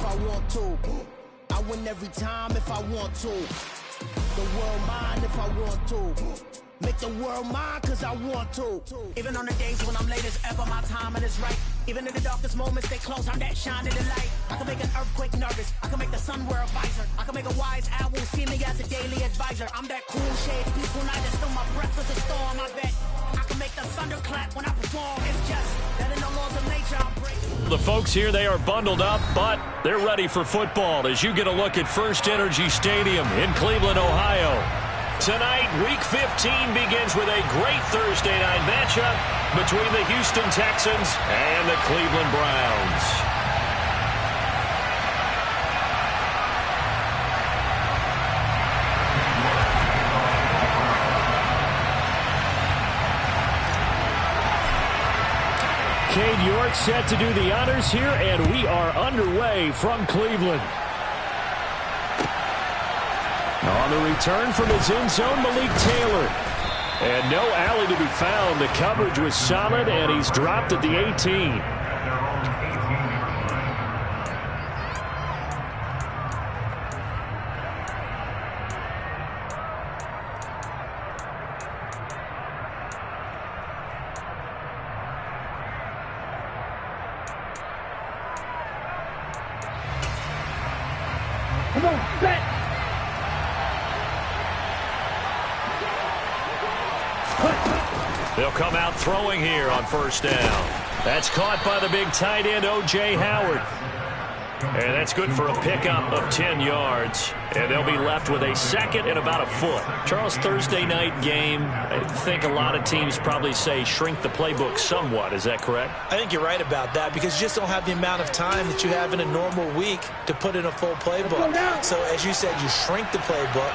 if I want to. I win every time if I want to. The world mine if I want to. Make the world mine cause I want to. Even on the days when I'm late as ever, my timing is right. Even in the darkest moments, stay close, I'm that shining the light. I can make an earthquake nervous, I can make the sun wear a visor. I can make a wise owl see me as a daily advisor. I'm that cool shade, peaceful night, just my breath is a storm, I bet. I can make the thunder clap when I perform. It's just that in the laws of nature I'm breaking. The folks here, they are bundled up, but they're ready for football as you get a look at First Energy Stadium in Cleveland, Ohio. Tonight, Week 15 begins with a great Thursday night matchup between the Houston Texans and the Cleveland Browns. Cade York set to do the honors here, and we are underway from Cleveland. On the return from his end zone, Malik Taylor. And no alley to be found. The coverage was solid, and he's dropped at the 18. Come on, bet! They'll come out throwing here on first down. That's caught by the big tight end, O.J. Howard. And that's good for a pickup of 10 yards. And they'll be left with a second and about a foot. Charles, Thursday night game, I think a lot of teams probably say shrink the playbook somewhat. Is that correct? I think you're right about that because you just don't have the amount of time that you have in a normal week to put in a full playbook. So as you said, you shrink the playbook.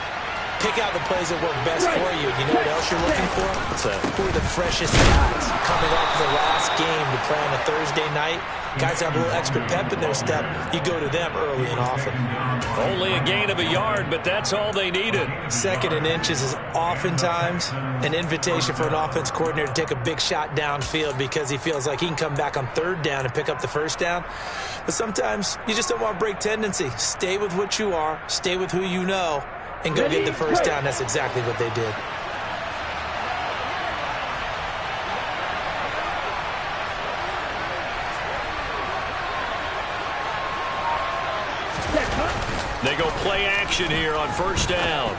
Pick out the plays that work best for you. You know what else you're looking for? What's that? Who are the freshest guys coming off the last game to play on a Thursday night? Guys have a little extra pep in their step. You go to them early and often. Only a gain of a yard, but that's all they needed. Second and inches is oftentimes an invitation for an offense coordinator to take a big shot downfield because he feels like he can come back on third down and pick up the first down. But sometimes you just don't want to break tendency. Stay with what you are. Stay with who you know. And go get the first down. That's exactly what they did. They go play action here on first down.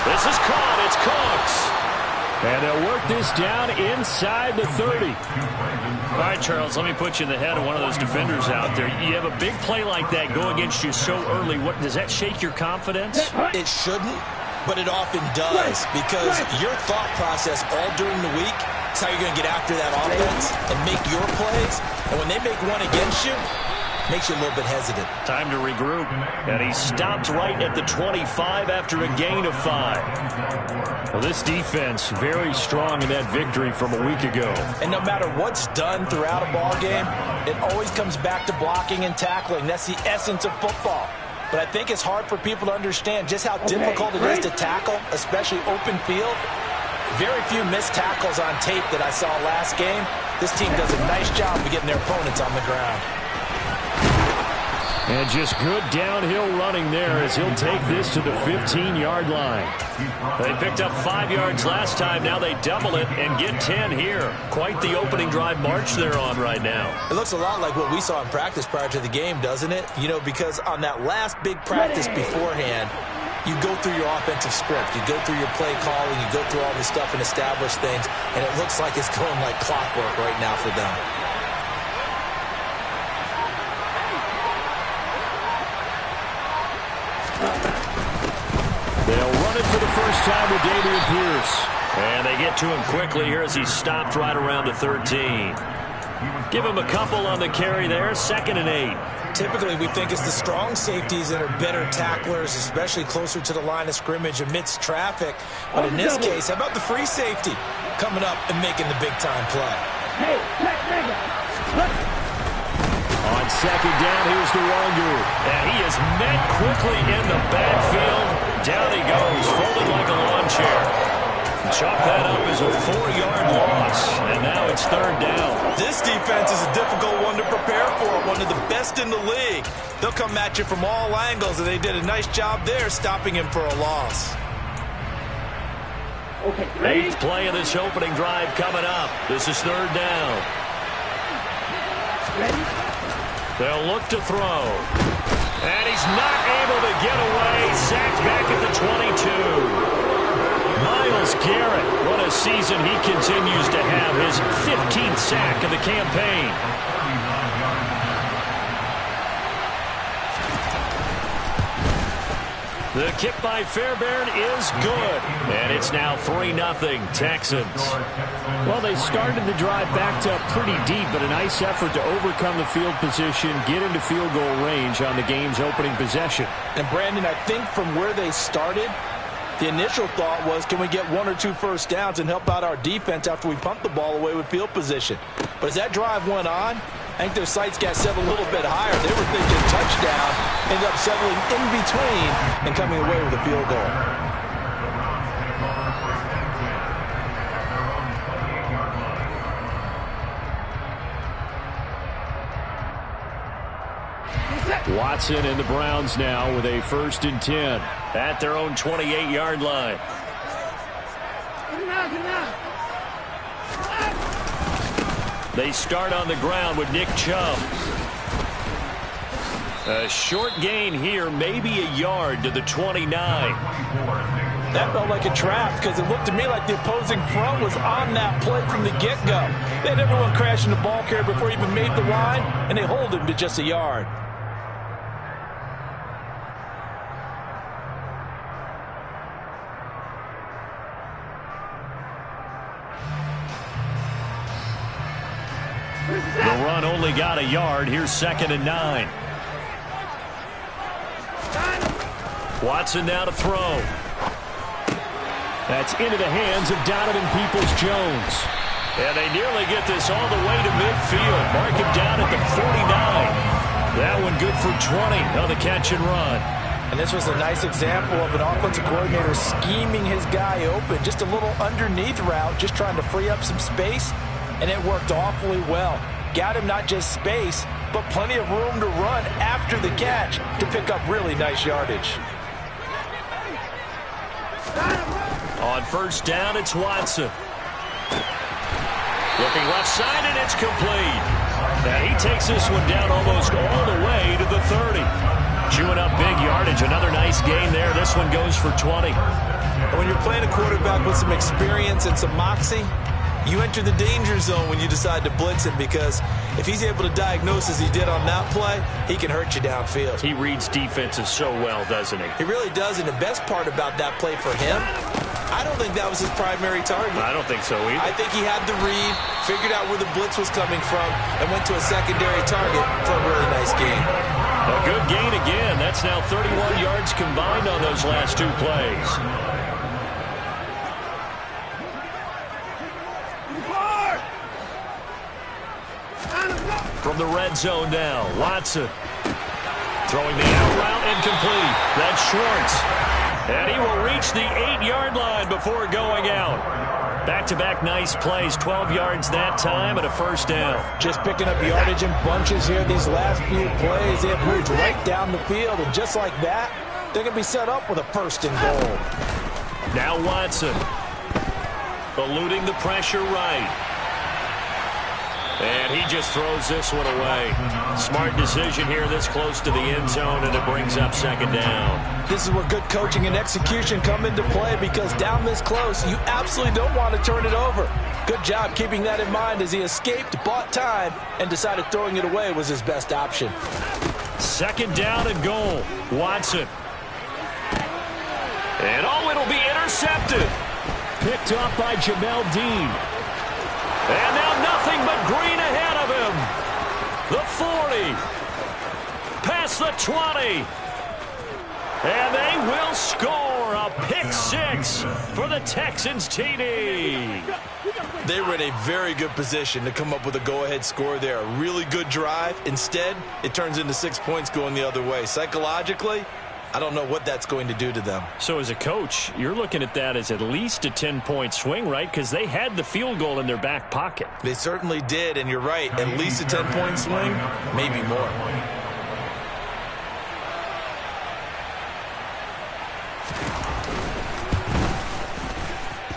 This is caught. It's Cooks. And they'll work this down inside the 30. All right, Charles, let me put you in the head of one of those defenders out there. You have a big play like that go against you so early. What does that shake your confidence? It shouldn't, but it often does because your thought process all during the week is how you're going to get after that offense and make your plays. And when they make one against you, makes you a little bit hesitant. Time to regroup. And he stopped right at the 25 after a gain of 5. Well, this defense very strong in that victory from a week ago. And no matter what's done throughout a ball game, it always comes back to blocking and tackling. That's the essence of football. But I think it's hard for people to understand just how difficult it is to tackle, especially open field. Very few missed tackles on tape that I saw last game. This team does a nice job of getting their opponents on the ground. And just good downhill running there as he'll take this to the 15-yard line. They picked up 5 yards last time. Now they double it and get 10 here. Quite the opening drive march they're on right now. It looks a lot like what we saw in practice prior to the game, doesn't it? You know, because on that last big practice beforehand, you go through your offensive script. You go through your play calling. You go through all this stuff and establish things. And it looks like it's going like clockwork right now for them. They'll run it for the first time with Dameon Pierce. And they get to him quickly here as he stopped right around the 13. Give him a couple on the carry there. 2nd and 8. Typically, we think it's the strong safeties that are better tacklers, especially closer to the line of scrimmage amidst traffic. But in this case, how about the free safety coming up and making the big-time play? On 2nd down, here's DeWangu. And he is met quickly in the backfield. Down he goes, folded like a lawn chair. Chalk that up as a 4-yard loss, and now it's third down. This defense is a difficult one to prepare for, one of the best in the league. They'll come at you from all angles, and they did a nice job there stopping him for a loss. Okay, eighth play of this opening drive coming up. This is third down. Ready? They'll look to throw. And he's not able to get away. Sacked back at the 22. Myles Garrett, what a season he continues to have. His 15th sack of the campaign. The kick by Fairbairn is good. And it's now 3-0 Texans. Well, they started the drive backed up pretty deep, but a nice effort to overcome the field position, get into field goal range on the game's opening possession. And, Brandon, I think from where they started, the initial thought was, can we get 1 or 2 first downs and help out our defense after we pump the ball away with field position? But as that drive went on, I think their sights got set a little bit higher. They were thinking touchdown, ended up settling in between and coming away with a field goal. Watson and the Browns now with a 1st and 10 at their own 28-yard line. They start on the ground with Nick Chubb. A short gain here, maybe a yard to the 29. That felt like a trap because it looked to me like the opposing front was on that play from the get-go. They had everyone crashing the ball carrier before he even made the line, and they hold him to just a yard. The run only got a yard. Here's 2nd and 9. Watson now to throw. That's into the hands of Donovan Peoples-Jones. And they nearly get this all the way to midfield. Mark him down at the 49. That one good for 20 on the catch and run. And this was a nice example of an offensive coordinator scheming his guy open. Just a little underneath route, just trying to free up some space. And it worked awfully well. Got him not just space, but plenty of room to run after the catch to pick up really nice yardage. On 1st down, it's Watson. Looking left side, and it's complete. Now he takes this one down almost all the way to the 30. Chewing up big yardage. Another nice gain there. This one goes for 20. And when you're playing a quarterback with some experience and some moxie, you enter the danger zone when you decide to blitz him, because if he's able to diagnose as he did on that play, he can hurt you downfield. He reads defenses so well, doesn't he? He really does, and the best part about that play for him, I don't think that was his primary target. I don't think so either. I think he had the read, figured out where the blitz was coming from, and went to a secondary target for a really nice gain. A good gain again. That's now 31 yards combined on those last 2 plays. From the red zone now, Watson throwing the out route incomplete. That's Schwartz. And he will reach the 8-yard line before going out. Back-to-back nice plays, 12 yards that time and a 1st down. Just picking up yardage in bunches here these last few plays. They have moved right down the field, and just like that, they're going to be set up with a 1st and goal. Now Watson eluding the pressure right. And he just throws this one away. Smart decision here this close to the end zone, and it brings up 2nd down. This is where good coaching and execution come into play, because down this close, you absolutely don't want to turn it over. Good job keeping that in mind as he escaped, bought time, and decided throwing it away was his best option. 2nd down and goal. Watson. And it'll be intercepted. Picked off by Ggml Dean. And now nothing but green ahead of him. The 40. Past the 20. And they will score a pick-6 for the Texans TD. They were in a very good position to come up with a go-ahead score there. A really good drive. Instead, it turns into 6 points going the other way. Psychologically, I don't know what that's going to do to them. So as a coach, you're looking at that as at least a 10-point swing, right? Because they had the field goal in their back pocket. They certainly did, and you're right. At least a 10-point swing, maybe more.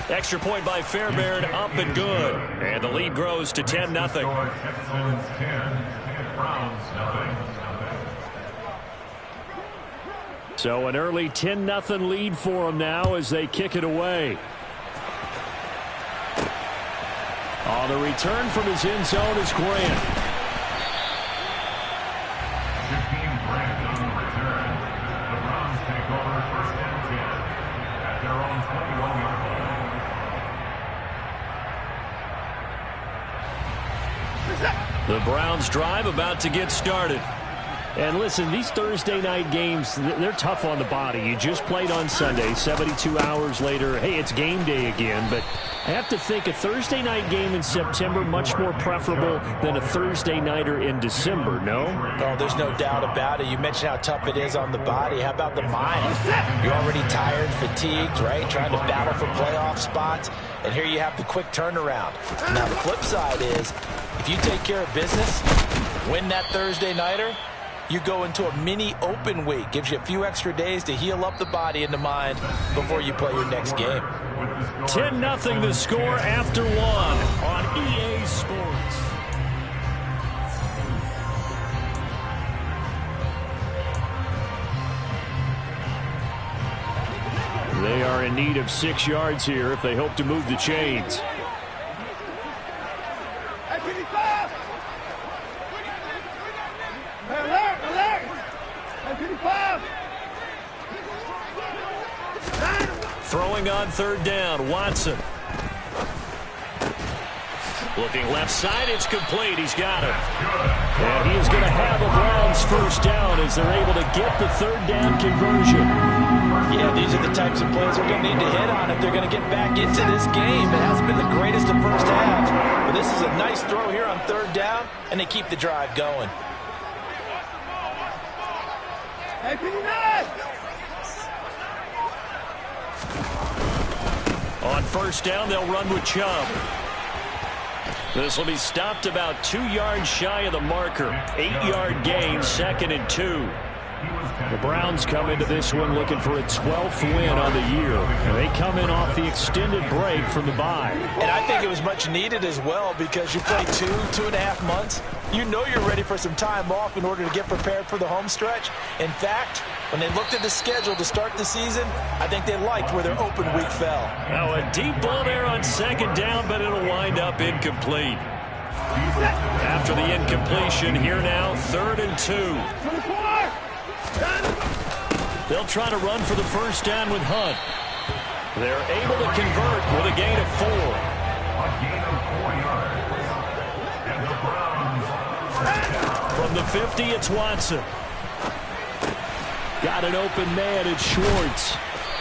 Extra point by Fairbairn, up and good. And the lead grows to 10-0. So an early 10-0 lead for them now as they kick it away. On the return from his end zone is Grant. Grant on the return. The Browns take over 1st and 10 at their own 21-yard line. The Browns drive about to get started. And listen, these Thursday night games, they're tough on the body. You just played on Sunday, 72 hours later. Hey, it's game day again. But I have to think a Thursday night game in September much more preferable than a Thursday nighter in December, no? Oh, there's no doubt about it. You mentioned how tough it is on the body. How about the mind? You're already tired, fatigued, right? Trying to battle for playoff spots. And here you have the quick turnaround. Now, the flip side is, if you take care of business, win that Thursday nighter, you go into a mini open week. Gives you a few extra days to heal up the body and the mind before you play your next game. 10-0 the score after one on EA Sports. They are in need of 6 yards here if they hope to move the chains. Throwing on 3rd down, Watson. Looking left side, it's complete. He's got it. And he is going to have a Browns 1st down as they're able to get the 3rd down conversion. Yeah, these are the types of plays they're going to need to hit on if they're going to get back into this game. It hasn't been the greatest of first halves, but this is a nice throw here on 3rd down, and they keep the drive going. On 1st down, they'll run with Chubb. This will be stopped about 2 yards shy of the marker. 8-yard gain, 2nd and 2. The Browns come into this one looking for a 12th win on the year. And they come in off the extended break from the bye. And I think it was much needed as well because you play 2.5 months. You know you're ready for some time off in order to get prepared for the home stretch. In fact, when they looked at the schedule to start the season, I think they liked where their open week fell. Now a deep ball there on 2nd down, but it'll wind up incomplete. After the incompletion, here now, 3rd and 2. They'll try to run for the 1st down with Hunt. They're able to convert with a gain of 4. A gain of 4 yards. And the Browns. From the 50, it's Watson. Got an open man, it's Schwartz.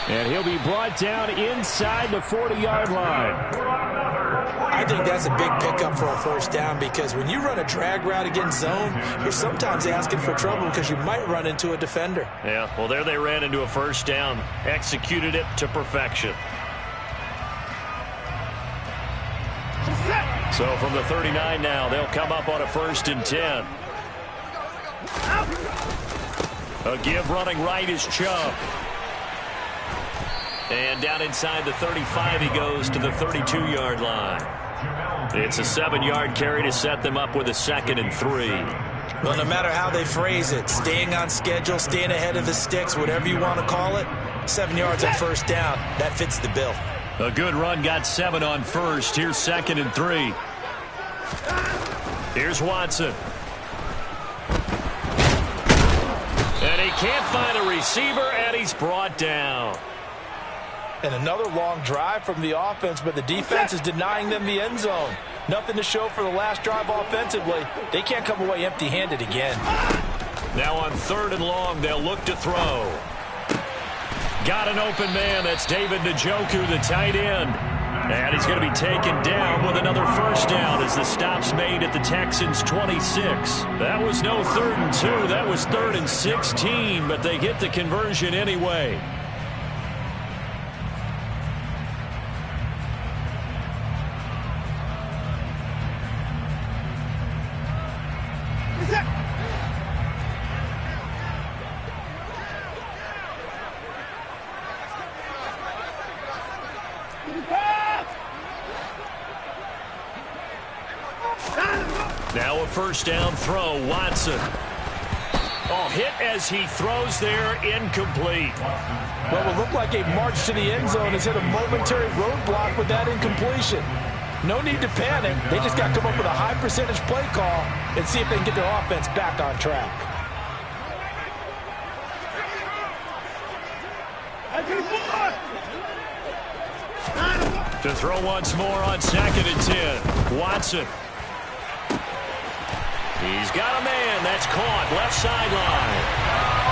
And he'll be brought down inside the 40-yard line. I think that's a big pickup for a 1st down because when you run a drag route against zone, you're sometimes asking for trouble because you might run into a defender. Yeah, well, there they ran into a 1st down. Executed it to perfection. So from the 39 now, they'll come up on a 1st and 10. A give running right is Chubb. And down inside the 35, he goes to the 32-yard line. It's a 7-yard carry to set them up with a 2nd and 3. Well, no matter how they phrase it, staying on schedule, staying ahead of the sticks, whatever you want to call it, 7 yards on 1st down, that fits the bill. A good run got 7 on 1st. Here's 2nd and 3. Here's Watson. And he can't find a receiver, and he's brought down. And another long drive from the offense, but the defense is denying them the end zone. Nothing to show for the last drive offensively. They can't come away empty-handed again. Now on 3rd and long, they'll look to throw. Got an open man. That's David Njoku, the tight end. And he's going to be taken down with another first down as the stop's made at the Texans' 26. That was no 3rd and 2. That was 3rd and 16, but they get the conversion anyway. Now a first down throw, Watson. Oh, hit as he throws there, incomplete. Well, it looked like a march to the end zone has hit a momentary roadblock with that incompletion. No need to panic. They just got to come up with a high percentage play call and see if they can get their offense back on track. To throw once more on 2nd and 10. Watson. He's got a man. That's caught. Left sideline.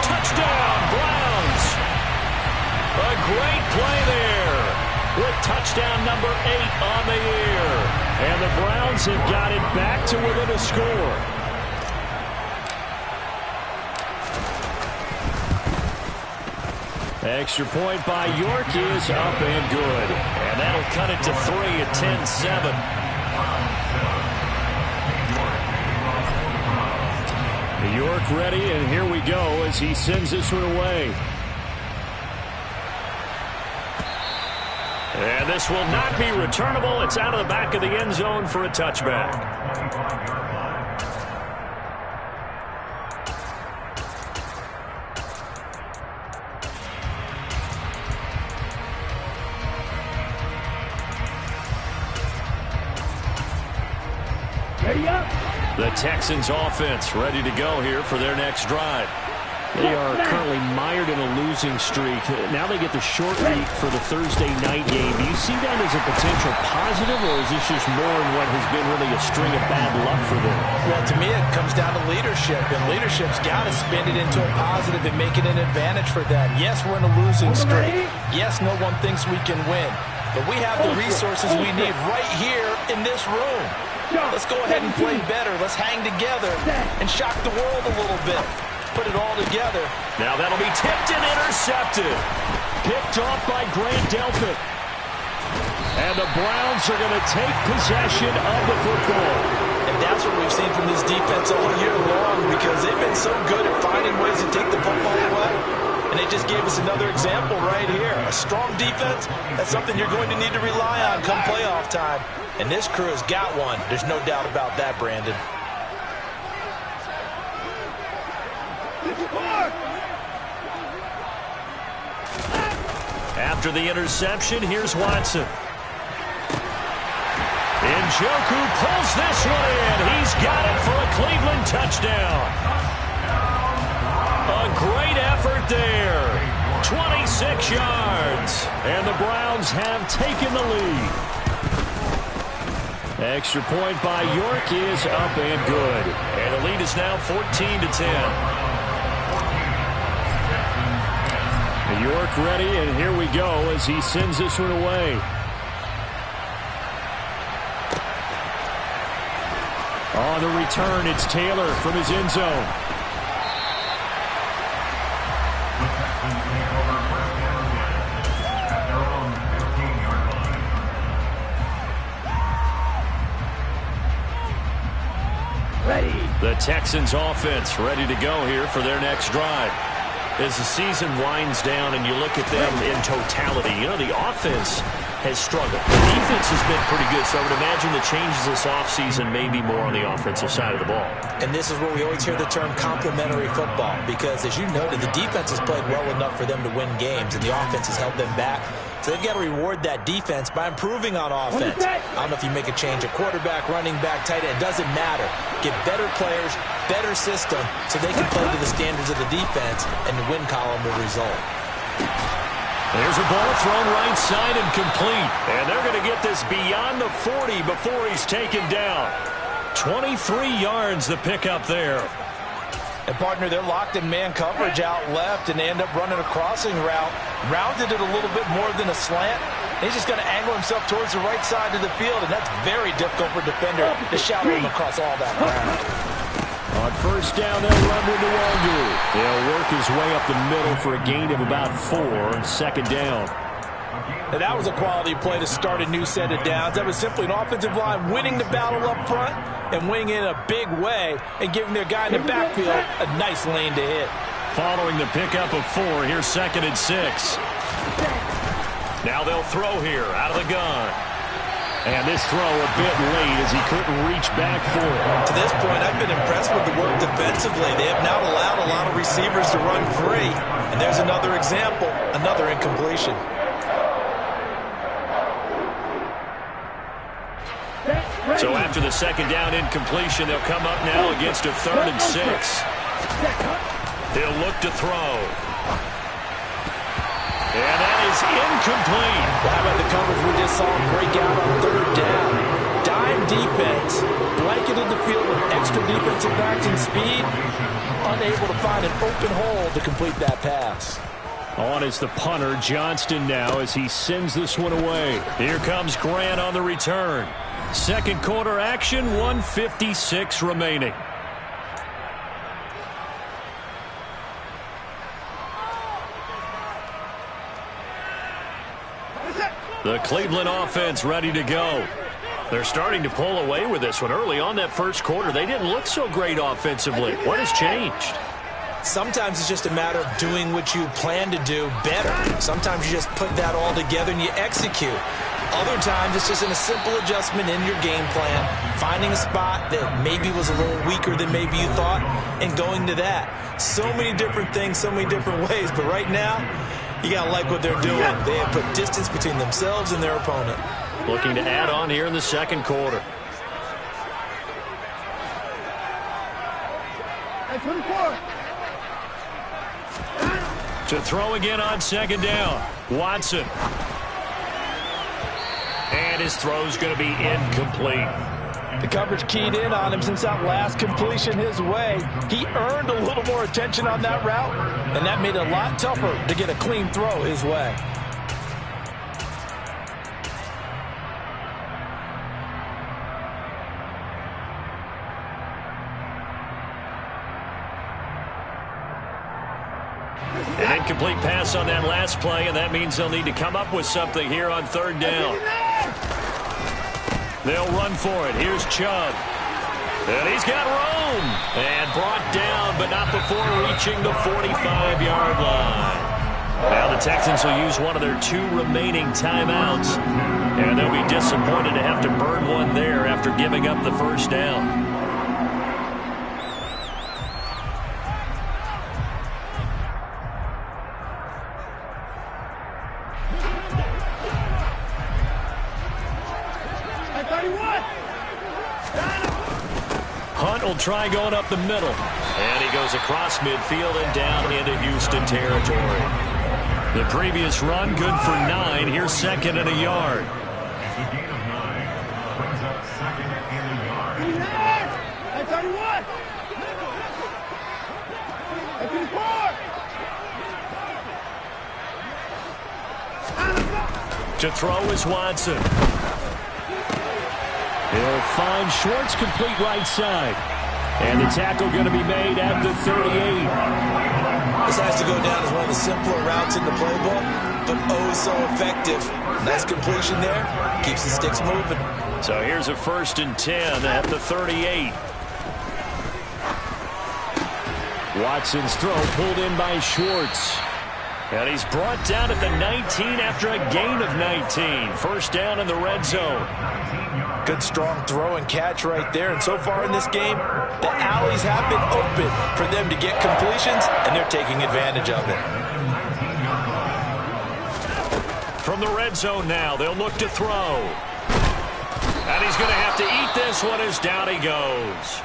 Touchdown, Browns. A great play there with touchdown number 8 on the year. And the Browns have got it back to within a score. Extra point by York is up and good. And that'll cut it to 3 at 10-7. York ready, and here we go as he sends this one away. And this will not be returnable. It's out of the back of the end zone for a touchback. The Texans offense ready to go here for their next drive. They are currently mired in a losing streak. Now they get the short week for the Thursday night game. Do you see that as a potential positive, or is this just more in what has been really a string of bad luck for them? Well, to me, it comes down to leadership, and leadership's got to spin it into a positive and make it an advantage for them. Yes, we're in a losing streak. Yes, no one thinks we can win, but we have the resources we need right here in this room. Let's go ahead and play better. Let's hang together and shock the world a little bit. Put it all together. Now that'll be tipped and intercepted. Picked off by Grant Delpit. And the Browns are going to take possession of the football. And that's what we've seen from this defense all year long, because they've been so good at finding ways to take the football away. And they just gave us another example right here. A strong defense, that's something you're going to need to rely on come playoff time. And this crew has got one. There's no doubt about that, Brandon. After the interception, here's Watson. Njoku pulls this one in. He's got it for a Cleveland touchdown. A great effort there. 26 yards. And the Browns have taken the lead. Extra point by York is up and good. And the lead is now 14-10. York ready, and here we go as he sends this one away. On the return, it's Taylor from his end zone. The Texans offense ready to go here for their next drive. As the season winds down and you look at them in totality, you know, the offense has struggled. The defense has been pretty good, so I would imagine the changes this offseason may be more on the offensive side of the ball. And this is where we always hear the term complementary football, because as you noted, the defense has played well enough for them to win games, and the offense has held them back. So they've got to reward that defense by improving on offense. I don't know if you make a change at quarterback, running back, tight end. It doesn't matter. Get better players, better system, so they can play to the standards of the defense, and the win column will result. There's a ball thrown right side and complete. And they're going to get this beyond the 40 before he's taken down. 23 yards the pickup there. And, partner, they're locked in man coverage out left, and they end up running a crossing route. Rounded it a little bit more than a slant, He's just going to angle himself towards the right side of the field, and that's very difficult for a defender to shadow him across all that ground. On first down, they'll run with the Waldo. They'll work his way up the middle for a gain of about 4 on second down. And that was a quality play to start a new set of downs. That was simply an offensive line winning the battle up front and winning it in a big way and giving their guy in the backfield a nice lane to hit. Following the pickup of 4, here's 2nd and 6. Now they'll throw here out of the gun. And this throw a bit late as he couldn't reach back for it. To this point, I've been impressed with the work defensively. They have not allowed a lot of receivers to run free. And there's another example, another incompletion. So after the second down incompletion, they'll come up now against a 3rd and 6. They'll look to throw. And that is incomplete. How about the coverage we just saw him break out on 3rd down? Dime defense, blanketed the field with extra defensive backs and speed, unable to find an open hole to complete that pass. On is the punter, Johnston, now as he sends this one away. Here comes Grant on the return. Second quarter action, 1:56 remaining. The Cleveland offense ready to go. They're starting to pull away with this one. Early on that first quarter, they didn't look so great offensively. What has changed? Sometimes it's just a matter of doing what you plan to do better. Sometimes you just put that all together and you execute. Other times it's just a simple adjustment in your game plan, finding a spot that maybe was a little weaker than maybe you thought, and going to that. So many different things, so many different ways, but right now, you got to like what they're doing. They have put distance between themselves and their opponent. Looking to add on here in the second quarter. To throw again on second down. Watson. And his throw's going to be incomplete. The coverage keyed in on him since that last completion his way. He earned a little more attention on that route, and that made it a lot tougher to get a clean throw his way. An incomplete pass on that last play, and that means they'll need to come up with something here on 3rd down. They'll run for it. Here's Chubb. And he's got room. And brought down, but not before reaching the 45-yard line. Now the Texans will use one of their 2 remaining timeouts. And they'll be disappointed to have to burn one there after giving up the first down. Hunt will try going up the middle. And he goes across midfield and down into Houston territory. The previous run, good for 9. Here's 2nd and a yard. It's a gain of 9. Brings up 2nd and a yard. To throw is Watson. He'll find Schwartz, complete right side. And the tackle going to be made at the 38. This has to go down as one of the simpler routes in the playbook, but oh so effective. Nice completion there. Keeps the sticks moving. So here's a 1st and 10 at the 38. Watson's throw pulled in by Schwartz. And he's brought down at the 19 after a gain of 19. First down in the red zone. Good strong throw and catch right there. And so far in this game, the alleys have been open for them to get completions, and they're taking advantage of it. From the red zone now, they'll look to throw. And he's going to have to eat this one as down he goes.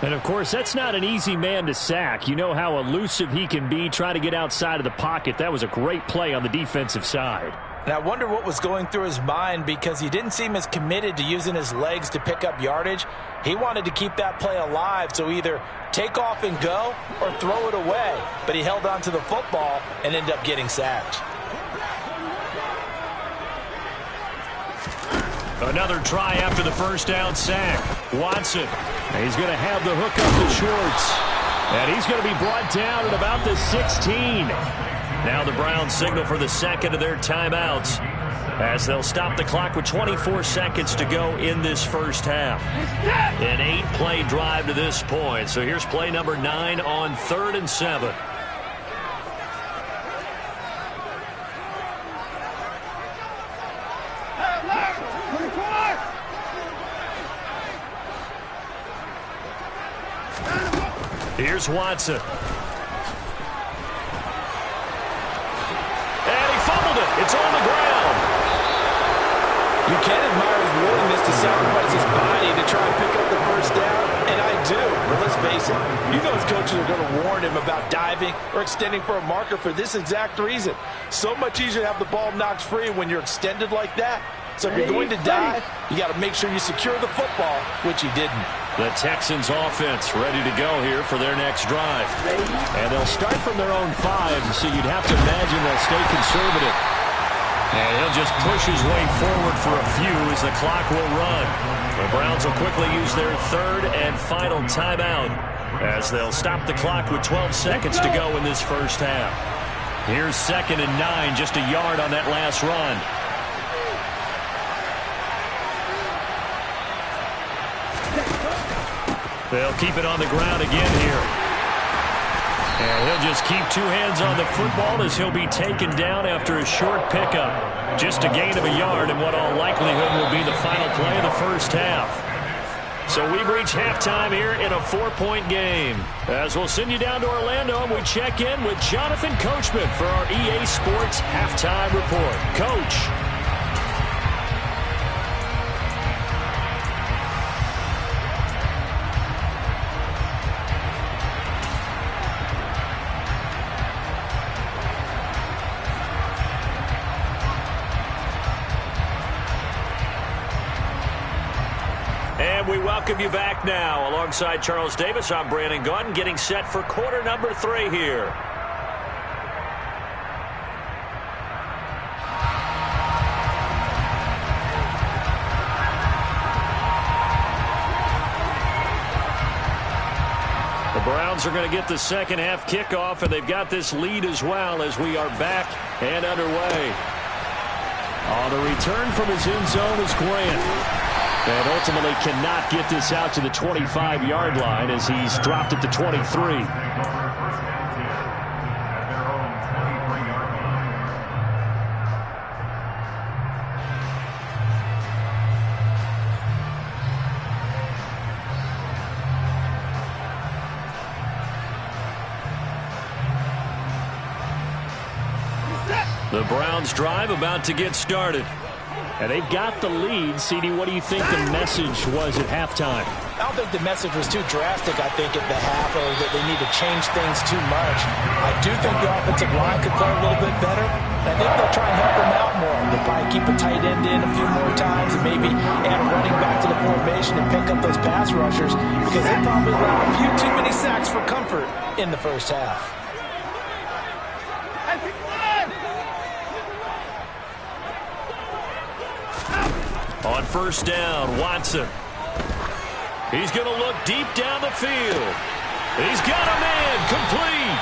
And, of course, that's not an easy man to sack. You know how elusive he can be, trying to get outside of the pocket. That was a great play on the defensive side. And I wonder what was going through his mind, because he didn't seem as committed to using his legs to pick up yardage. He wanted to keep that play alive, so either take off and go or throw it away. But he held on to the football and ended up getting sacked. Another try after the first down sack. Watson. He's going to have the hook up to Schwartz. And he's going to be brought down at about the 16. Now the Browns signal for the second of their timeouts as they'll stop the clock with 24 seconds to go in this first half. An 8-play drive to this point. So here's play number 9 on 3rd and 7. Here's Watson. And he fumbled it. It's on the ground. You can admire his willingness to sacrifice his body to try and pick up the first down, and I do. But let's face it, you know his coaches are going to warn him about diving or extending for a marker for this exact reason. So much easier to have the ball knocked free when you're extended like that. So if you're going to dive, you got to make sure you secure the football, which he didn't. The Texans offense ready to go here for their next drive. And they'll start from their own 5, so you'd have to imagine they'll stay conservative. And he'll just push his way forward for a few as the clock will run. The Browns will quickly use their 3rd and final timeout as they'll stop the clock with 12 seconds to go in this first half. Here's 2nd and 9, just a yard on that last run. They'll keep it on the ground again here. And he'll just keep 2 hands on the football as he'll be taken down after a short pickup. Just a gain of a yard in what all likelihood will be the final play of the first half. So we've reached halftime here in a 4-point game. As we'll send you down to Orlando and we check in with Jonathan Coachman for our EA Sports Halftime Report. Coach. And we welcome you back now. Alongside Charles Davis, I'm Brandon Gaudin, getting set for quarter number 3 here. The Browns are going to get the second half kickoff, and they've got this lead as well as we are back and underway. On the return from his end zone is Grant. And ultimately cannot get this out to the 25-yard line as he's dropped at the 23. The Browns drive about to get started. And they've got the lead. CD, what do you think the message was at halftime? I don't think the message was too drastic, I think, at the half, or that they need to change things too much. I do think the offensive line could play a little bit better. I think they'll try and help them out more. They'll probably keep a tight end in a few more times and maybe add a running back to the formation and pick up those pass rushers because they probably allowed a few too many sacks for comfort in the first half. On first down, Watson. He's going to look deep down the field. He's got a man, complete.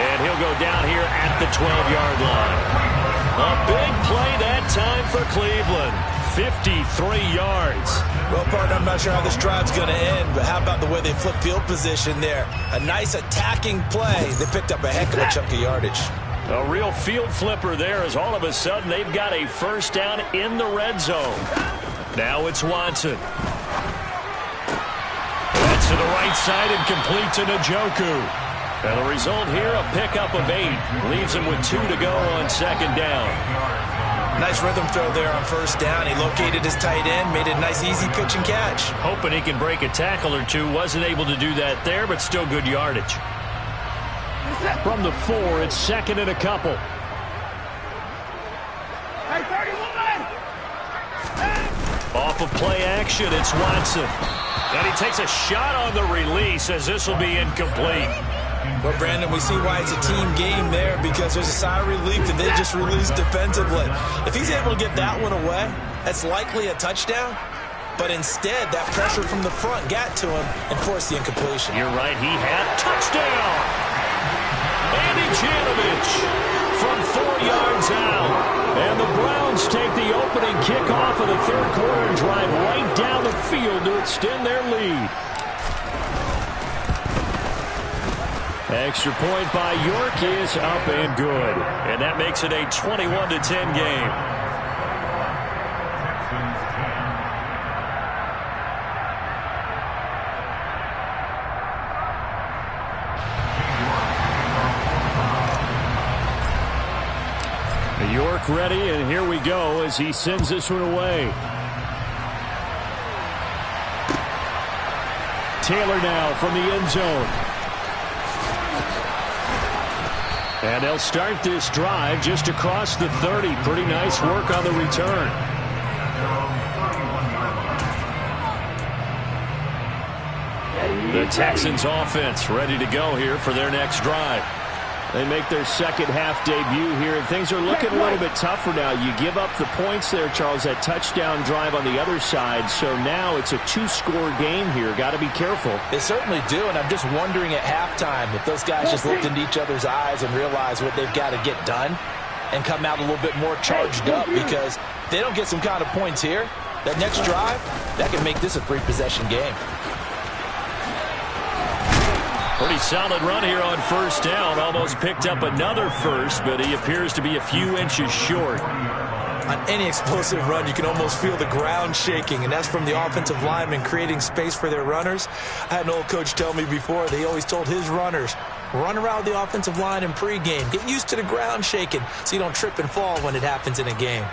And he'll go down here at the 12-yard line. A big play that time for Cleveland. 53 yards. Well, partner, I'm not sure how this drive's going to end, but how about the way they flip field position there? A nice attacking play. They picked up a heck of a chunk of yardage. A real field flipper there as all of a sudden they've got a first down in the red zone. Now it's Watson. That's to the right side and complete to Njoku. And the result here, a pickup of 8. Leaves him with 2 to go on second down. Nice rhythm throw there on first down. He located his tight end, made a nice easy pitch and catch. Hoping he can break a tackle or two. Wasn't able to do that there, but still good yardage. From the 4, it's second and a couple. Off of play action, it's Watson. And he takes a shot on the release as this will be incomplete. Well, Brandon, we see why it's a team game there, because there's a sigh of relief that they just released defensively. If he's able to get that one away, that's likely a touchdown. But instead, that pressure from the front got to him and forced the incompletion. You're right, he had touchdown. Andy Ggml from 4 yards out. And the Browns take the opening kickoff of the third quarter and drive right down the field to extend their lead. Extra point by York is up and good. And that makes it a 21-10 game. York ready, and here we go as he sends this one away. Taylor now from the end zone. And they'll start this drive just across the 30. Pretty nice work on the return. The Texans offense ready to go here for their next drive. They make their second half debut here, and things are looking a little bit tougher now. You give up the points there, Charles, that touchdown drive on the other side. So now it's a 2-score game here. Got to be careful. They certainly do, and I'm just wondering at halftime if those guys just looked into each other's eyes and realized what they've got to get done and come out a little bit more charged up, because if they don't get some kind of points here, that next drive, that can make this a 3-possession game. Pretty solid run here on first down. Almost picked up another first, but he appears to be a few inches short. On any explosive run, you can almost feel the ground shaking, and that's from the offensive linemen creating space for their runners. I had an old coach tell me before, they always told his runners, run around the offensive line in pregame. Get used to the ground shaking so you don't trip and fall when it happens in a game.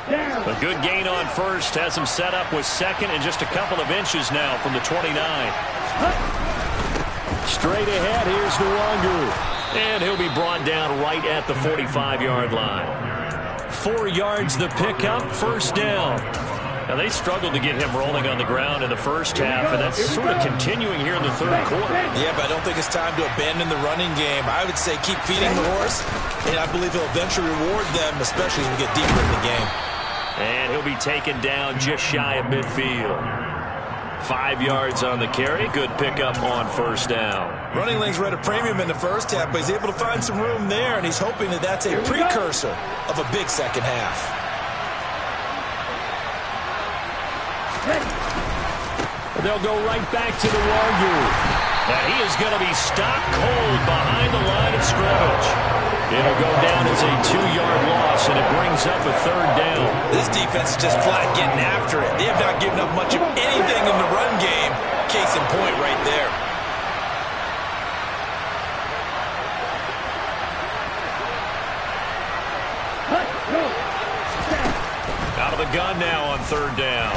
A good gain on first has him set up with second and just a couple of inches now from the 29. Straight ahead, here's Nwangu. And he'll be brought down right at the 45-yard line. 4 yards the pickup, first down. Now, they struggled to get him rolling on the ground in the first half, and that's sort of continuing here in the third quarter. Yeah, but I don't think it's time to abandon the running game. I would say keep feeding the horse, and I believe he'll eventually reward them, especially as we get deeper in the game. And he'll be taken down just shy of midfield. 5 yards on the carry. Good pickup on first down. Running lanes were at a premium in the first half, but he's able to find some room there, and he's hoping that that's a precursor of a big second half. They'll go right back to the Nwangu. And he is going to be stopped cold behind the line of scrimmage. It'll go down as a 2-yard loss, and it brings up a third down. This defense is just flat getting after it. They have not given up much of anything in the run game. Case in point right there. Out of the gun now on third down.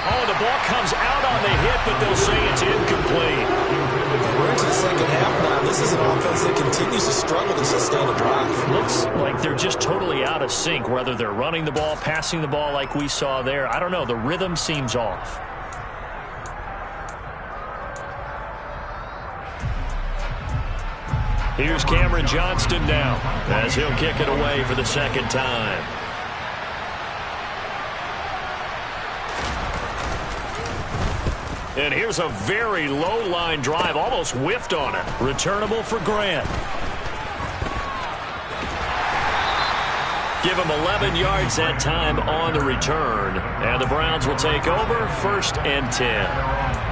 Oh, the ball comes out on the hit, but they'll say it's incomplete. We're into the second half now. This is an offense that continues to struggle to sustain a drive. Looks like they're just totally out of sync, whether they're running the ball, passing the ball like we saw there. I don't know. The rhythm seems off. Here's Cameron Johnston now as he'll kick it away for the second time. And here's a very low line drive, almost whiffed on it. Returnable for Grant. Give him 11 yards that time on the return. And the Browns will take over, 1st and 10.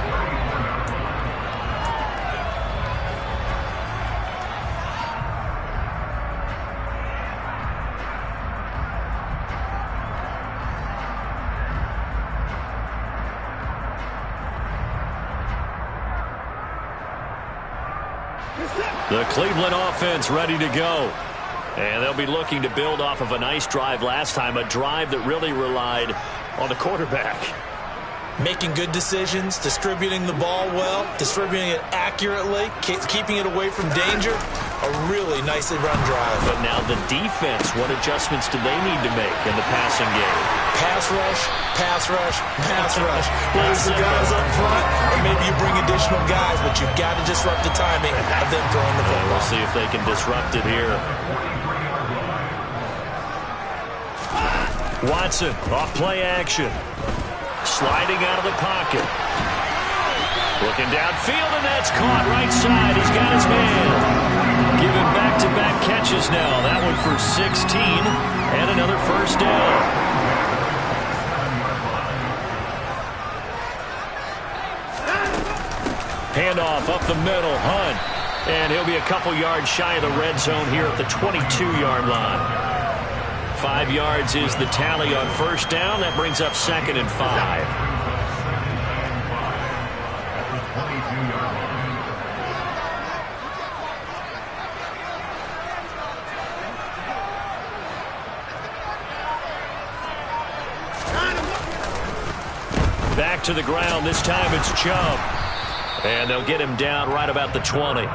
The Cleveland offense ready to go. And they'll be looking to build off of a nice drive last time, a drive that really relied on the quarterback. Making good decisions, distributing the ball well, distributing it accurately, keeping it away from danger. A really nicely run drive. But now the defense, what adjustments do they need to make in the passing game? Pass rush, pass rush, pass rush. Whether it's the guys up front or maybe you bring in situational guys, but you've got to disrupt the timing of them throwing the football. We'll see if they can disrupt it here. Watson, off play action. Sliding out of the pocket. Looking downfield, and that's caught right side. He's got his man. Giving back-to-back catches now. That one for 16 and another first down. Handoff up the middle, Hunt. And he'll be a couple yards shy of the red zone here at the 22-yard line. 5 yards is the tally on first down. That brings up 2nd and 5. Back to the ground. This time it's Chubb. And they'll get him down right about the 20.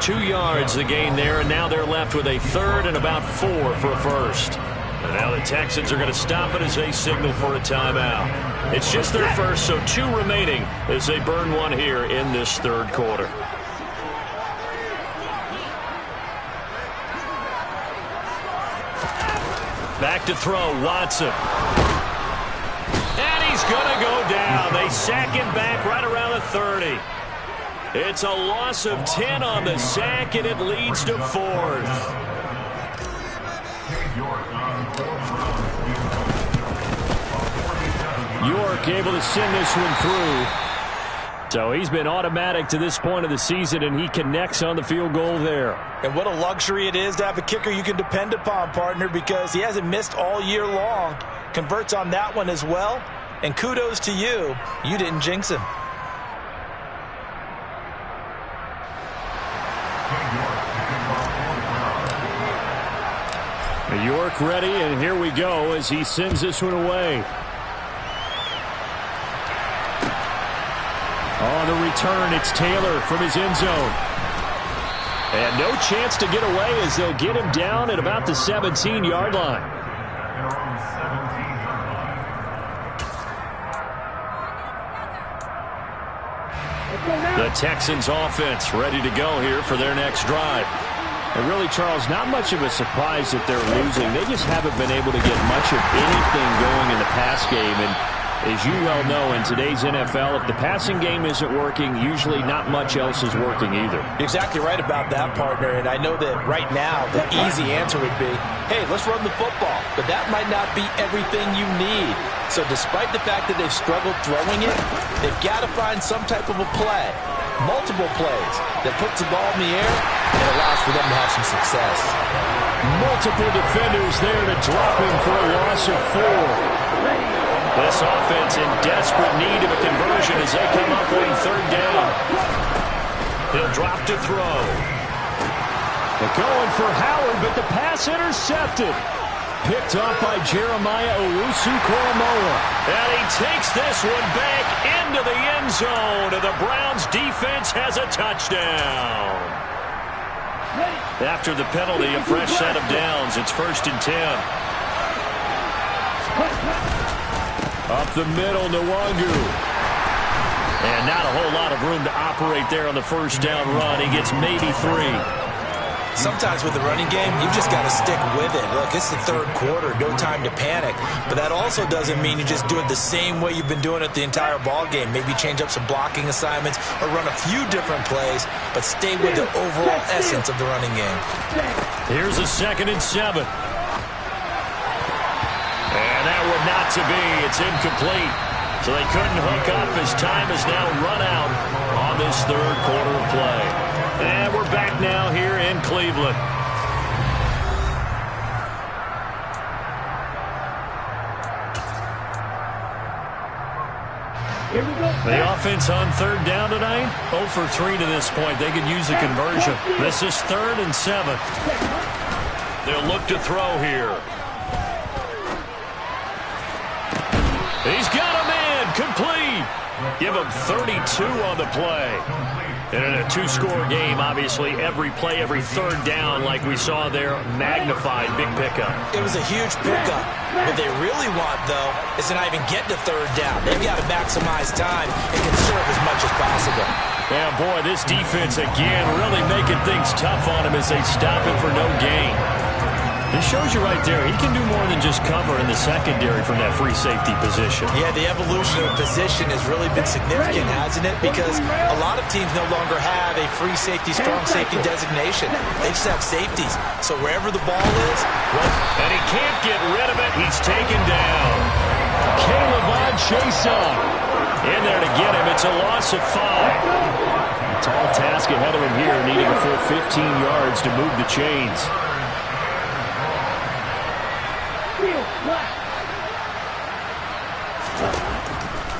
2 yards the gain there, and now they're left with a 3rd and about 4 for a first. And now the Texans are going to stop it as they signal for a timeout. It's just their first, so 2 remaining as they burn one here in this third quarter. Back to throw, Watson. And he's going to go down. They sack him back right around the 30. It's a loss of 10 on the sack, and it leads to 4th. York able to send this one through. So he's been automatic to this point of the season, and he connects on the field goal there. And what a luxury it is to have a kicker you can depend upon, partner, because he hasn't missed all year long. Converts on that one as well. And kudos to you. You didn't jinx him. York ready, and here we go as he sends this one away. On the return, it's Taylor from his end zone. And no chance to get away as they'll get him down at about the 17-yard line. The Texans offense ready to go here for their next drive. And really, Charles, not much of a surprise that they're losing. They just haven't been able to get much of anything going in the pass game. And as you well know, in today's NFL, if the passing game isn't working, usually not much else is working either. You're exactly right about that, partner. And I know that right now the easy answer would be, hey, let's run the football. But that might not be everything you need. So despite the fact that they've struggled throwing it, they've got to find some type of a play, multiple plays, that puts the ball in the air and allows for them to have some success. Multiple defenders there to drop him for a loss of 4. This offense in desperate need of a conversion as they come up on 3rd down. He'll drop to throw. They're going for Howard, but the pass intercepted. Picked off by Jeremiah Owusu-Koramoah. And he takes this one back into the end zone, and the Browns defense has a touchdown. After the penalty, a fresh set of downs. It's 1st and 10. Up the middle, Nwangu. And not a whole lot of room to operate there on the first down run. He gets maybe 3. Sometimes with the running game, you've just got to stick with it. Look, it's the third quarter, no time to panic. But that also doesn't mean you just do it the same way you've been doing it the entire ball game. Maybe change up some blocking assignments or run a few different plays, but stay with the overall essence of the running game. Here's a 2nd and 7. And that would not to be. It's incomplete. So they couldn't hook up as time is now run out on this third quarter of play. And we're back now here in Cleveland. Here we go. The offense on 3rd down tonight, 0 for 3 to this point. They could use a conversion. This is 3rd and 7. They'll look to throw here. He's got him in. Complete. Give him 32 on the play. And in a 2-score game, obviously, every play, every 3rd down, like we saw there, magnified, big pickup. It was a huge pickup. What they really want, though, is to not even get to 3rd down. They've got to maximize time and conserve as much as possible. Yeah, boy, this defense again really making things tough on him as they stop him for no gain. This shows you right there, he can do more than just cover in the secondary from that free safety position. Yeah, the evolution of position has really been significant, hasn't it? Because a lot of teams no longer have a free safety, strong safety designation. They just have safeties. So wherever the ball is, and he can't get rid of it. He's taken down. Caleb Chesa in there to get him. It's a loss of 5. Tall task ahead of him here, needing a full 15 yards to move the chains.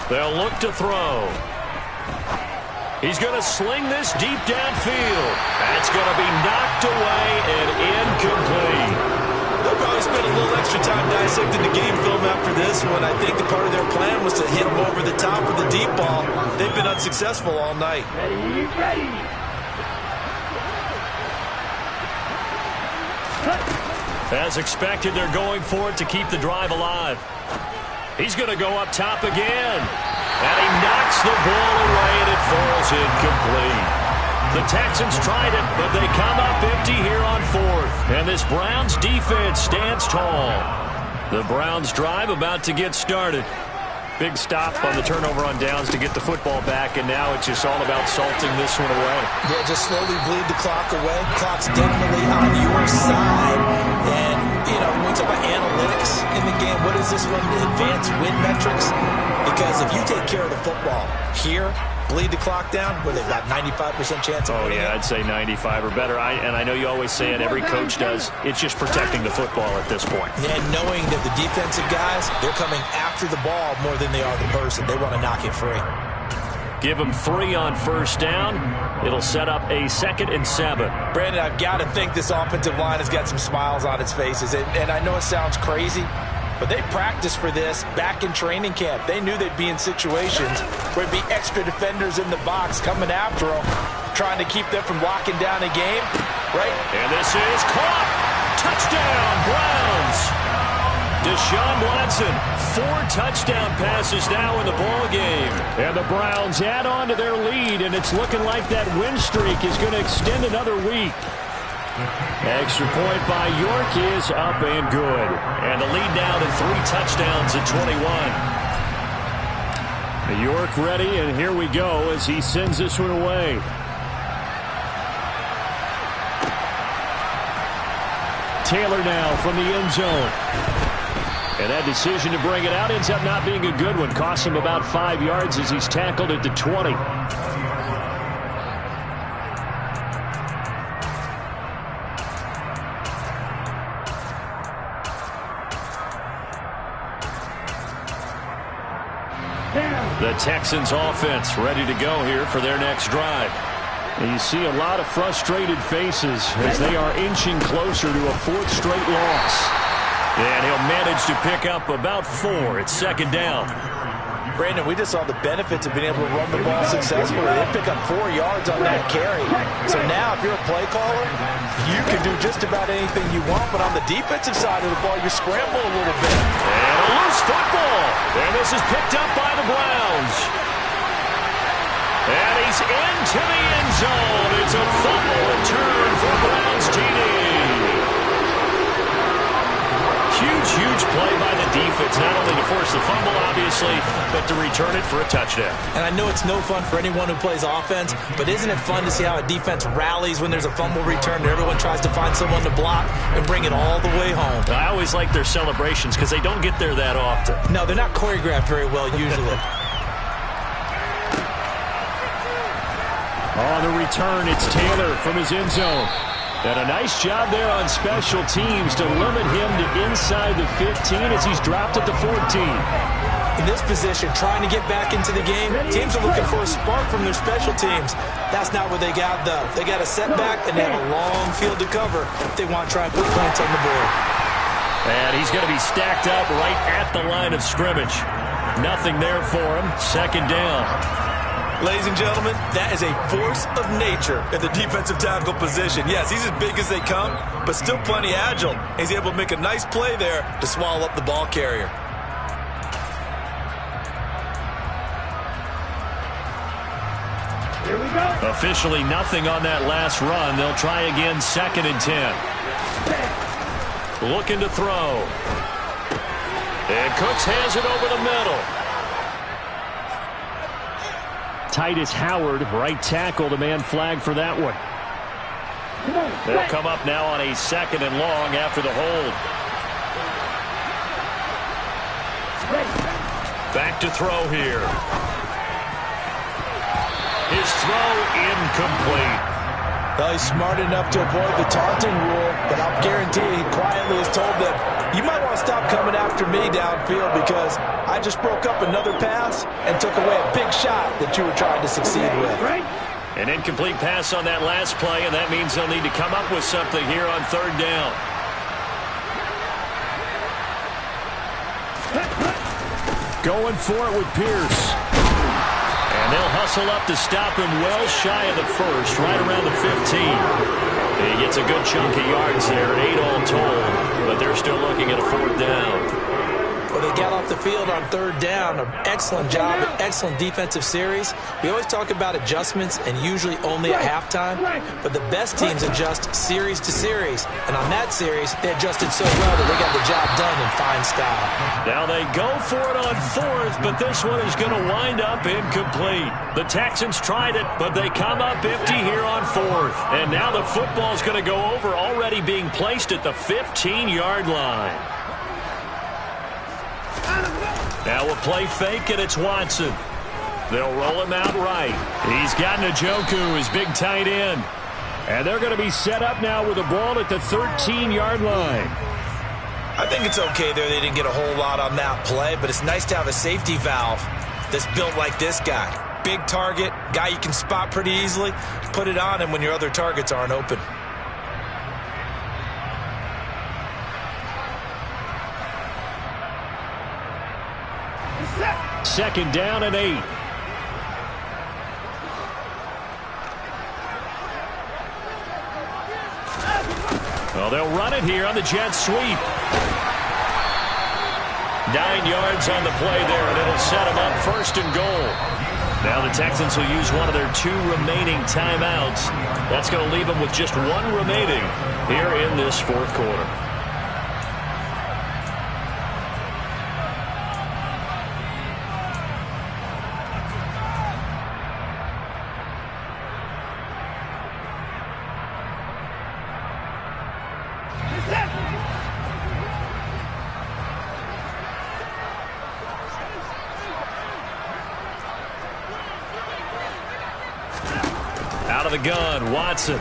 They'll look to throw. He's going to sling this deep downfield. That's going to be knocked away and incomplete. They'll probably spend a little extra time dissecting the game film after this one. I think the part of their plan was to hit him over the top with the deep ball. They've been unsuccessful all night. Ready. As expected, they're going for it to keep the drive alive. He's going to go up top again. And he knocks the ball away, and it falls incomplete. The Texans tried it, but they come up empty here on 4th. And this Browns defense stands tall. The Browns drive about to get started. Big stop on the turnover on downs to get the football back, and now it's just all about salting this one away. Yeah, just slowly bleed the clock away. Clock's definitely on your side. And, you know, when we talk about analytics in the game, what is this one? Advanced win metrics? Because if you take care of the football here, bleed the clock down, what are they, about 95% chance of winning? Oh, yeah, I'd say 95 or better. And I know you always say it, every coach does. It's just protecting the football at this point. And knowing that the defensive guys, they're coming after the ball more than they are the person. They want to knock it free. Give them 3 on first down. It'll set up a 2nd and 7. Brandon, I've got to think this offensive line has got some smiles on its faces. And I know it sounds crazy, but they practiced for this back in training camp. They knew they'd be in situations where there'd be extra defenders in the box coming after them, trying to keep them from locking down a game, right? And this is caught. Touchdown, Browns. Deshaun Watson, 4 touchdown passes now in the ball game. And the Browns add on to their lead, and it's looking like that win streak is going to extend another week. Extra point by York is up and good. And the lead now to 3 touchdowns at 21. York ready, and here we go as he sends this one away. Taylor now from the end zone. And that decision to bring it out ends up not being a good one. Costs him about 5 yards as he's tackled at the 20. The Texans offense ready to go here for their next drive. And you see a lot of frustrated faces as they are inching closer to a 4th straight loss. And he'll manage to pick up about 4. It's 2nd down. Brandon, we just saw the benefits of being able to run the ball successfully. They pick up 4 yards on that carry. So now if you're a play caller, you can do just about anything you want. But on the defensive side of the ball, you scramble a little bit. And a loose football. And this is picked up by the Browns. And he's into the end zone. It's a fumble return for Browns TD. Huge play by the defense, not only to force the fumble, obviously, but to return it for a touchdown. And I know it's no fun for anyone who plays offense, but isn't it fun to see how a defense rallies when there's a fumble return and everyone tries to find someone to block and bring it all the way home? I always like their celebrations because they don't get there that often. No, they're not choreographed very well usually. On the return, it's Taylor from his end zone. And a nice job there on special teams to limit him to inside the 15 as he's dropped at the 14. In this position, trying to get back into the game, teams are looking for a spark from their special teams. That's not what they got, though. They got a setback, and they have a long field to cover if they want to try and put points on the board. And he's going to be stacked up right at the line of scrimmage. Nothing there for him. 2nd down. Ladies and gentlemen, that is a force of nature in the defensive tackle position. Yes, he's as big as they come, but still plenty agile. He's able to make a nice play there to swallow up the ball carrier. Officially nothing on that last run. They'll try again 2nd and 10. Looking to throw. And Cooks has it over the middle. Titus Howard, right tackle, the man flagged for that one. They'll come up now on a 2nd and long after the hold. Back to throw here. His throw incomplete. Well, he's smart enough to avoid the taunting rule, but I'll guarantee he quietly has told them, you might want to stop coming after me downfield because I just broke up another pass and took away a big shot that you were trying to succeed with. An incomplete pass on that last play, and that means they'll need to come up with something here on 3rd down. Going for it with Pierce. And they'll hustle up to stop him well shy of the first, right around the 15. He gets a good chunk of yards there, 8 all told, but they're still looking at a 4th down. Well, they got off the field on 3rd down. An excellent job, excellent defensive series. We always talk about adjustments and usually only at halftime, but the best teams adjust series to series. And on that series, they adjusted so well that they got the job done in fine style. Now they go for it on 4th, but this one is going to wind up incomplete. The Texans tried it, but they come up empty here on 4th. And now the football's going to go over, already being placed at the 15-yard line. Now a play fake, and it's Watson. They'll roll him out right. He's got Njoku, his big tight end. And they're going to be set up now with the ball at the 13-yard line. I think it's okay there. They didn't get a whole lot on that play, but it's nice to have a safety valve that's built like this guy. Big target, guy you can spot pretty easily. Put it on him when your other targets aren't open. Second down and 8. Well, they'll run it here on the jet sweep. 9 yards on the play there, and it'll set them up 1st and goal. Now the Texans will use one of their 2 remaining timeouts. That's going to leave them with just 1 remaining here in this 4th quarter. Out of the gun, Watson.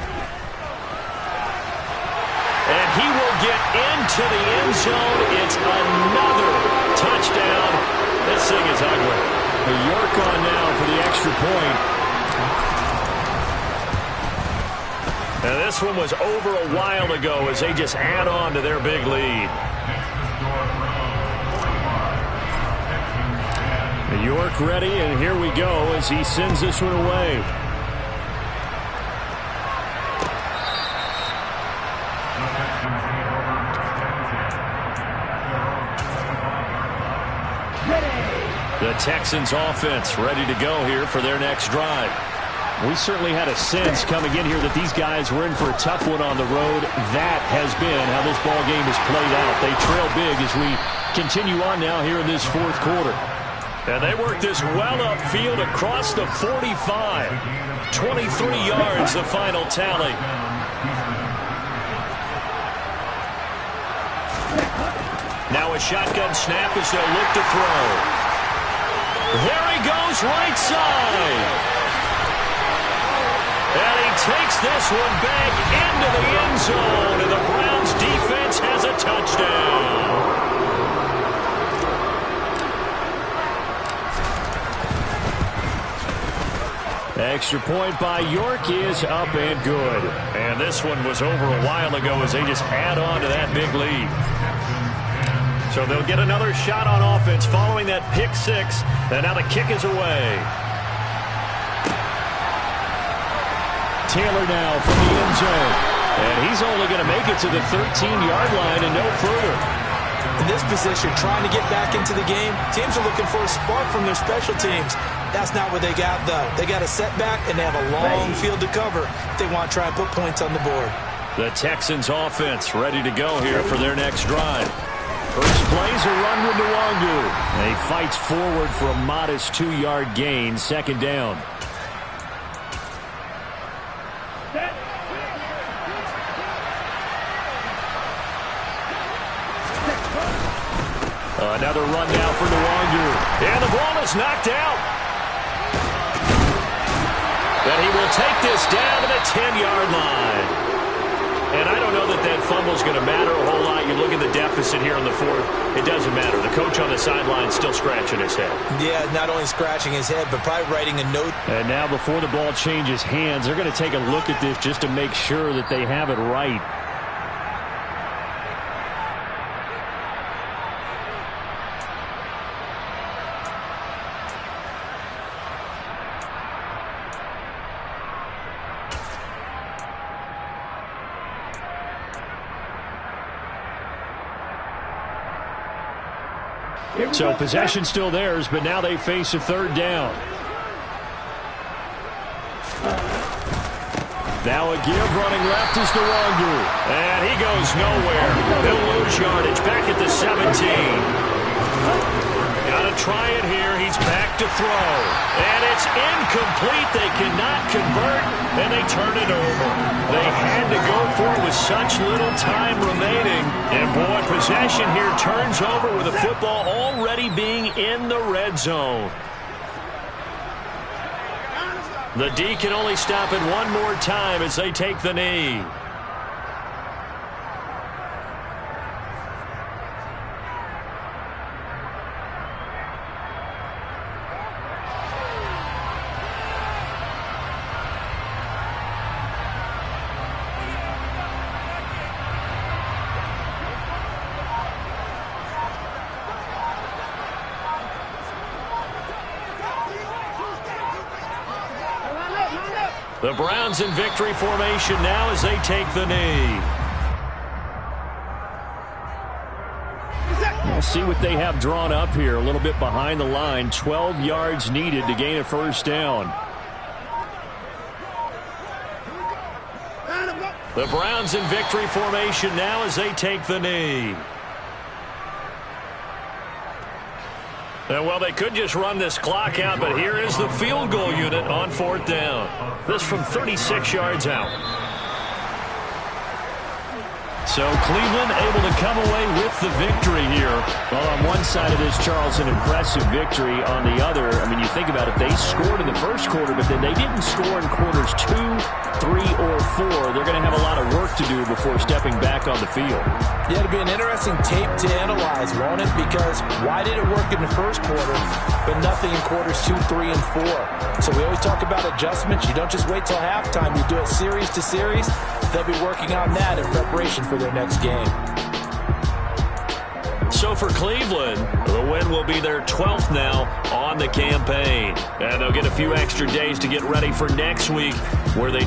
And he will get into the end zone. It's another touchdown. This thing is ugly. York on now for the extra point. Now this one was over a while ago as they just add on to their big lead. York ready, and here we go as he sends this one away. The Texans offense ready to go here for their next drive. We certainly had a sense coming in here that these guys were in for a tough one on the road. That has been how this ball game has played out. They trail big as we continue on now here in this 4th quarter. And they work this well upfield across the 45. 23 yards the final tally. Now a shotgun snap as they'll look to throw. There he goes, right side. And he takes this one back into the end zone, and the Browns defense has a touchdown. Extra point by York is up and good. And this one was over a while ago as they just add on to that big lead. So they'll get another shot on offense following that pick 6. And now the kick is away. Taylor now from the end zone. And he's only going to make it to the 13-yard line and no further. In this position, trying to get back into the game, teams are looking for a spark from their special teams. That's not what they got, though. They got a setback, and they have a long field to cover if they want to try and put points on the board. The Texans offense ready to go here for their next drive. First play's a run with Nwangu. He fights forward for a modest 2-yard gain, second down. Another run now for Nwangu. And the ball is knocked out. And he will take this down to the 10-yard line. And I don't know that that fumble is going to matter a whole lot. You look at the deficit here in the fourth. It doesn't matter. The coach on the sideline still scratching his head. Yeah, not only scratching his head, but probably writing a note. And now before the ball changes hands, they're going to take a look at this just to make sure that they have it right. So possession still theirs, but now they face a third down. Now a give running left is Nwangu. And he goes nowhere. He'll lose yardage back at the 17. Got to try it here. He's back to throw. And it's incomplete. They cannot convert, and they turn it over. They had to go for it with such little time remaining. And, boy, possession here turns over with the football already being in the red zone. The D can only stop it one more time as they take the knee. The Browns in victory formation now as they take the knee. We'll see what they have drawn up here. A little bit behind the line. 12 yards needed to gain a first down. The Browns in victory formation now as they take the knee. And, well, they could just run this clock out, but here is the field goal unit on fourth down. This from 36 yards out. So Cleveland able to come away with the victory here. Well, on one side of this, Charles, an impressive victory. On the other, I mean, you think about it, they scored in the first quarter, but then they didn't score in quarters 2, 3, or 4. They're going to have a lot of work to do before stepping back on the field. Yeah, it'll be an interesting tape to analyze, won't it? Because why did it work in the first quarter, but nothing in quarters 2, 3, and 4? So we always talk about adjustments. You don't just wait till halftime. You do it series to series. They'll be working on that in preparation for their next game. So for Cleveland, the win will be their 12th now on the campaign. And they'll get a few extra days to get ready for next week, where they